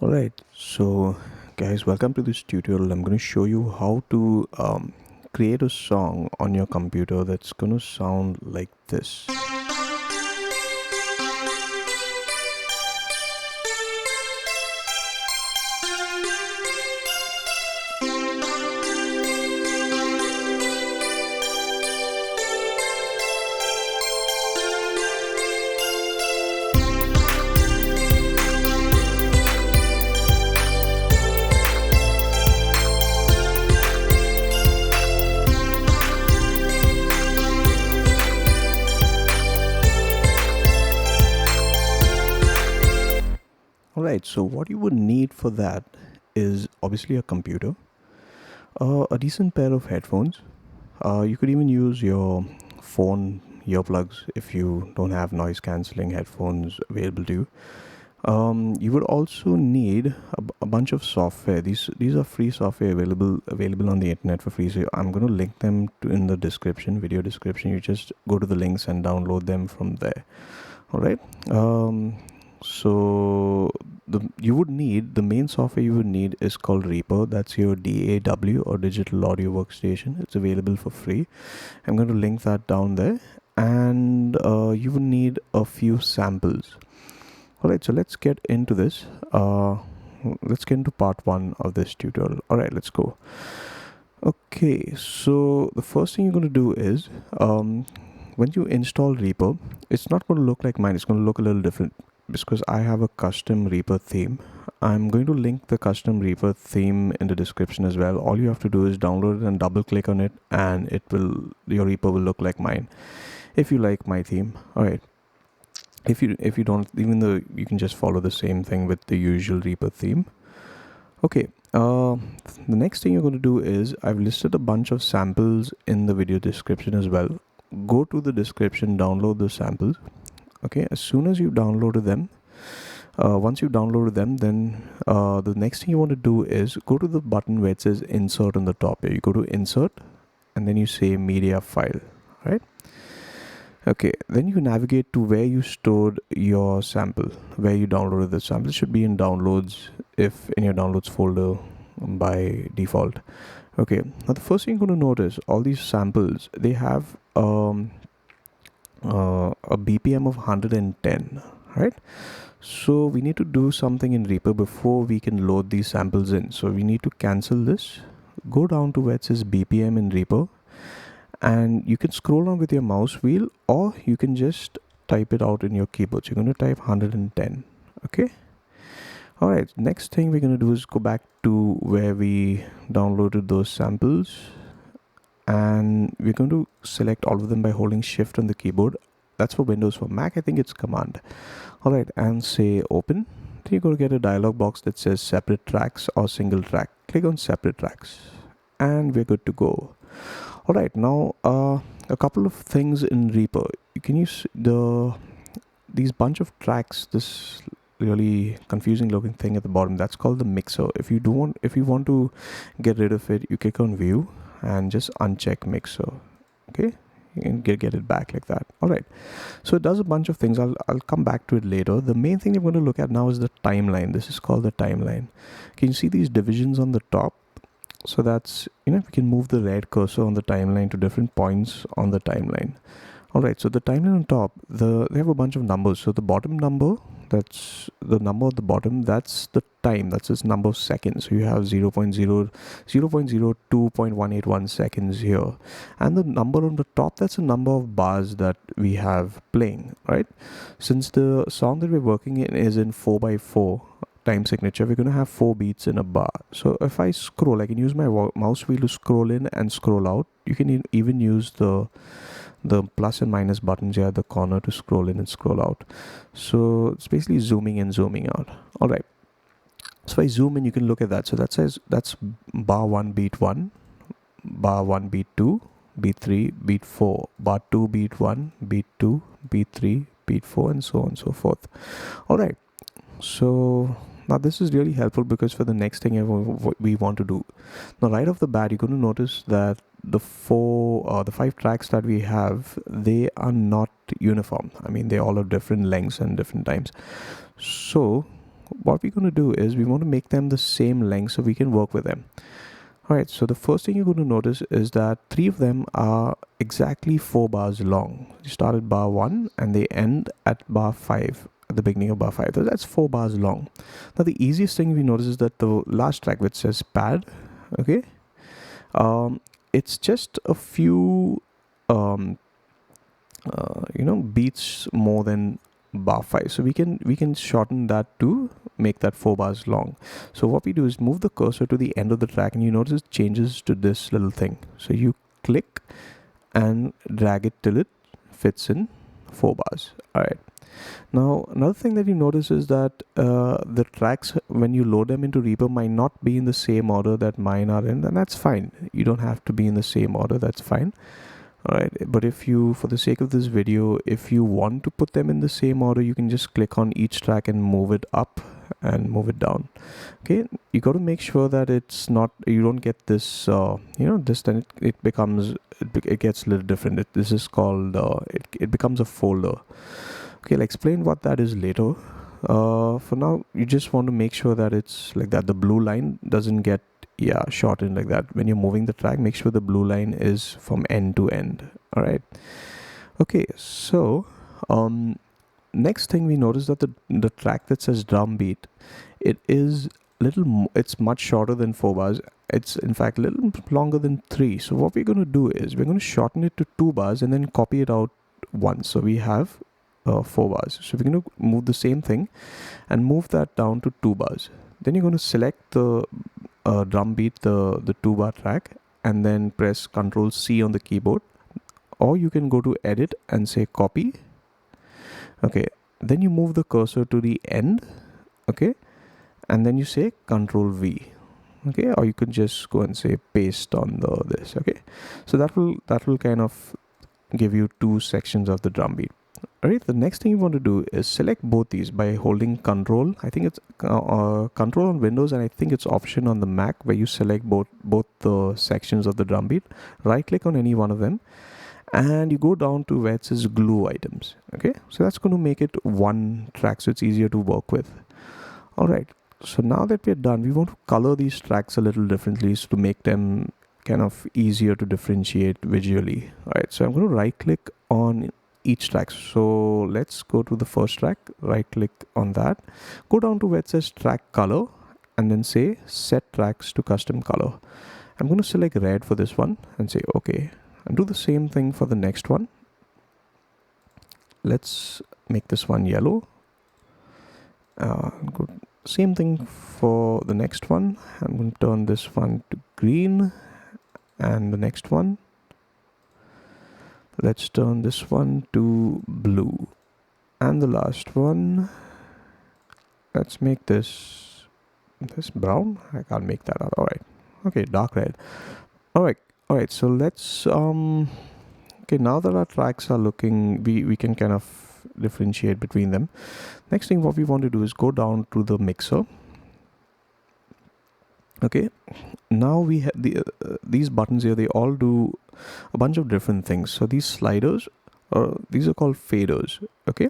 Alright, so guys, welcome to this tutorial. I'm going to show you how to create a song on your computer that's going to sound like this. Alright, so what you would need for that is obviously a computer, a decent pair of headphones. You could even use your phone earplugs if you don't have noise cancelling headphones available to you. You would also need a bunch of software. These are free software available on the internet for free. So I'm going to link them in the description, video description. You just go to the links and download them from there. All right. So the main software you would need is called Reaper. That's your DAW or digital audio workstation. It's available for free. I'm going to link that down there, and you would need a few samples. Alright, so let's get into this. Let's get into part one of this tutorial. Alright, let's go. Okay, so the first thing you're going to do is when you install Reaper, it's not going to look like mine. It's going to look a little different because I have a custom Reaper theme. I'm going to link the custom Reaper theme in the description as well. All you have to do is download it and double click on it, and your Reaper will look like mine if you like my theme. Alright, if you don't, even though you can just follow the same thing with the usual Reaper theme. Okay, the next thing you're going to do is I've listed a bunch of samples in the video description as well. Go to the description, download the samples. Okay, as soon as you've downloaded them, once you've downloaded them, then the next thing you want to do is go to the button where it says insert on the top here. You go to insert and then you say media file, right? Okay, then you navigate to where you stored your sample, where you downloaded the sample. It should be in downloads, if in your downloads folder by default. Okay, now the first thing you're going to notice, all these samples, they have a BPM of 110, right? So we need to do something in Reaper before we can load these samples in. So we need to cancel this, go down to where it says BPM in Reaper, and you can scroll on with your mouse wheel, or you can just type it out in your keyboard. So you're going to type 110. Okay. All right, next thing we're going to do is go back to where we downloaded those samples, and we're going to select all of them by holding shift on the keyboard. That's for Windows. For Mac, I think it's command. All right, and say open. Then you're going to get a dialog box that says separate tracks or single track. Click on separate tracks and we're good to go. All right, now a couple of things in Reaper. You can use these bunch of tracks, this really confusing looking thing at the bottom, that's called the mixer. If you want to get rid of it, you click on view and just uncheck mixer. Okay, you can get it back like that. All right, so it does a bunch of things. I'll come back to it later. The main thing I'm going to look at now is the timeline. This is called the timeline. Can you see these divisions on the top? So that's, we can move the red cursor on the timeline to different points on the timeline. All right, so the timeline on top, they have a bunch of numbers. So the bottom number, that's the number at the bottom, that's the time, that's its number of seconds. So you have 0.02.181 seconds here, and the number on the top, that's the number of bars that we have playing, right? Since the song that we're working in is in 4x4 time signature, we're going to have 4 beats in a bar. So if I scroll, I can use my mouse wheel to scroll in and scroll out. You can even use the plus and minus buttons here at the corner to scroll in and scroll out. So it's basically zooming in, zooming out. All right, so if I zoom in, you can look at that. So that says that's bar 1 beat 1, bar 1 beat 2, beat 3, beat 4, bar 2 beat 1, beat 2, beat 3, beat 4, and so on and so forth. All right, so now this is really helpful because for the next thing we want to do, now right off the bat, you're going to notice that the 5 tracks that we have, they are not uniform. I mean, they all have different lengths and different times. So what we're going to do is we want to make them the same length so we can work with them. Alright, so the first thing you're going to notice is that 3 of them are exactly 4 bars long. You start at bar 1 and they end at bar 5, at the beginning of bar 5. So that's 4 bars long. Now the easiest thing we notice is that the last track which says pad, okay, it's just a few beats more than bar 5, so we can shorten that to make that 4 bars long. So what we do is move the cursor to the end of the track and you notice it changes to this little thing. So you click and drag it till it fits in 4 bars. All right, now another thing that you notice is that the tracks, when you load them into Reaper, might not be in the same order that mine are in, and that's fine. You don't have to be in the same order, that's fine. Alright, but if you, for the sake of this video, if you want to put them in the same order, you can just click on each track and move it up and move it down. Okay, you got to make sure that it's not, you don't get this this, then it becomes, it gets a little different. This is called it becomes a folder. Okay, I'll explain what that is later. For now, you just want to make sure that it's like that the blue line doesn't get shortened like that. When you're moving the track, make sure the blue line is from end to end. All right, okay, so next thing we notice that the track that says drum beat, it is it's much shorter than 4 bars. It's in fact a little longer than 3. So what we're going to do is we're going to shorten it to 2 bars and then copy it out once, so we have 4 bars. So we're going to move the same thing and move that down to 2 bars. Then you're going to select the drum beat, the 2 bar track, and then press Ctrl C on the keyboard, or you can go to edit and say copy. Okay, then you move the cursor to the end, okay, and then you say Ctrl V, okay, or you could just go and say paste on this. Okay, so that will kind of give you 2 sections of the drum beat. Alright, the next thing you want to do is select both these by holding Control. I think it's Control on Windows, and I think it's Option on the Mac, where you select both the sections of the drum beat. Right click on any one of them and you go down to where it says glue items. Okay, so that's going to make it one track, so it's easier to work with. Alright, so now that we're done, we want to color these tracks a little differently so to make them kind of easier to differentiate visually. Alright, so I'm going to right click on each track. So let's go to the first track, right click on that, go down to where it says track color, and then say set tracks to custom color. I'm going to select red for this one and say okay, and do the same thing for the next one. Let's make this one yellow. Same thing for the next one. I'm going to turn this one to green, and the next one, let's turn this one to blue, and the last one, let's make this brown. I can't make that out. All right, okay, dark red. All right, so let's okay, now that our tracks are looking, we can kind of differentiate between them. Next thing what we want to do is go down to the mixer. Okay, now we have these buttons here, they all do a bunch of different things. So these sliders, these are called faders. Okay,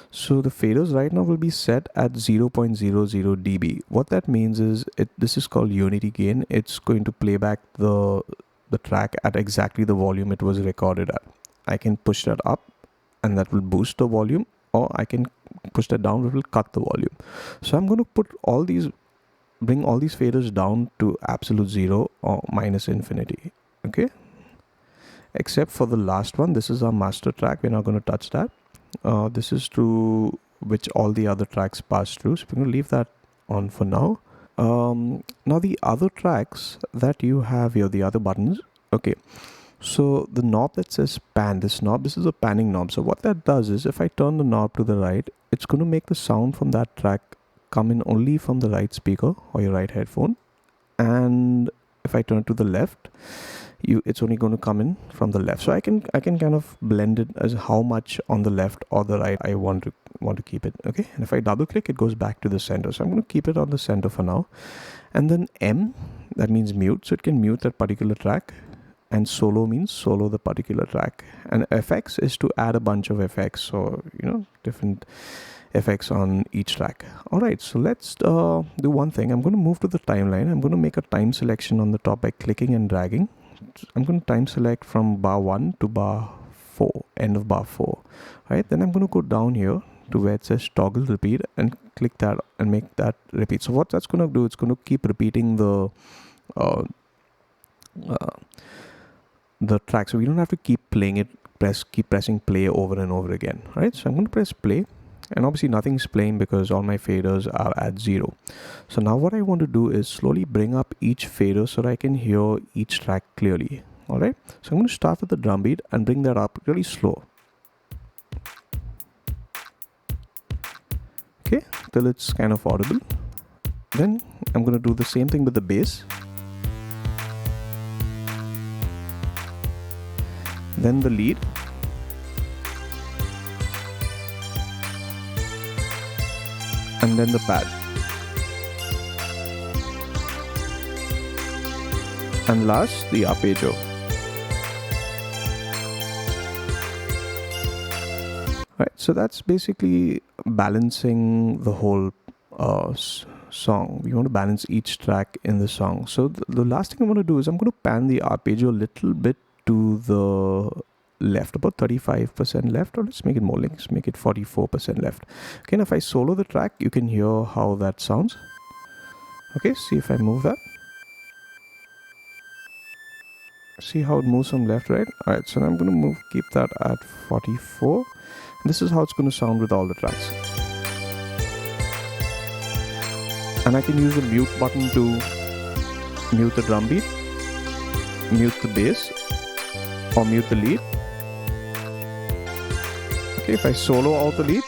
so the faders right now will be set at 0.00 dB. What that means is this is called unity gain. It's going to play back the track at exactly the volume it was recorded at. I can push that up and that will boost the volume, or I can push that down, it will cut the volume. So I'm going to bring all these faders down to absolute 0 or minus infinity. Okay, except for the last one. This is our master track, we're not going to touch that. This is through which all the other tracks pass through, so we're going to leave that on for now. Now the other tracks that you have here, the other buttons, okay, so the knob that says pan, this is a panning knob. So what that does is if I turn the knob to the right, it's going to make the sound from that track come in only from the right speaker or your right headphone, and if I turn it to the left, it's only going to come in from the left. So I can kind of blend it as how much on the left or the right I want to keep it. Okay, and if I double click, it goes back to the center. So I'm going to keep it on the center for now. And then M, that means mute, so it can mute that particular track, and solo means solo the particular track, and FX is to add a bunch of effects, or different effects on each track. Alright, so let's do one thing. I'm going to move to the timeline. I'm going to make a time selection on the top by clicking and dragging. I'm going to time select from bar 1 to bar 4, end of bar 4. Right, then I'm going to go down here to where it says toggle repeat and click that and make that repeat. So what that's going to do, it's going to keep repeating the track, so we don't have to keep playing it, keep pressing play over and over again. Right, so I'm going to press play, and obviously nothing's playing because all my faders are at 0. So now what I want to do is slowly bring up each fader so that I can hear each track clearly. Alright, so I'm going to start with the drum beat and bring that up really slow. Okay, till it's kind of audible. Then I'm going to do the same thing with the bass. Then the lead. And then the pad. And last, the arpeggio. Right, so that's basically balancing the whole song. We want to balance each track in the song. So the last thing I'm going to do is I'm going to pan the arpeggio a little bit to the left, about 35% left, or let's make it more, let's make it 44% left. Okay, now if I solo the track, you can hear how that sounds. Okay, see if I move that. See how it moves from left, right? Alright, so now I'm going to keep that at 44. And this is how it's going to sound with all the tracks. And I can use the mute button to mute the drum beat, mute the bass, or mute the lead. Okay, if I solo out the lead,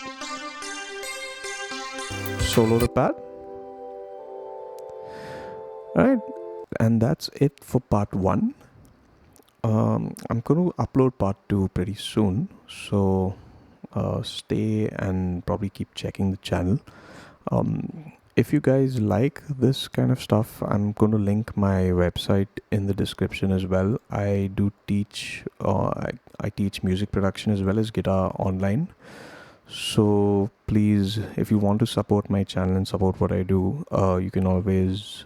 solo the pad. Alright, and that's it for part 1. I'm going to upload part 2 pretty soon, so stay and probably keep checking the channel. If you guys like this kind of stuff, I'm going to link my website in the description as well. I do teach, I teach music production as well as guitar online. So please, if you want to support my channel and support what I do, you can always,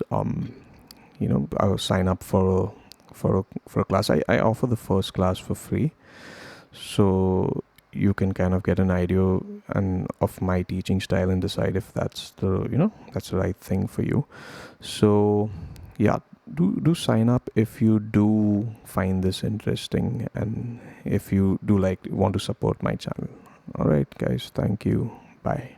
sign up for a class. I offer the first class for free, so you can kind of get an idea of my teaching style and decide if that's the right thing for you. So yeah, do sign up if you do find this interesting and if you do want to support my channel. All right guys, thank you, bye.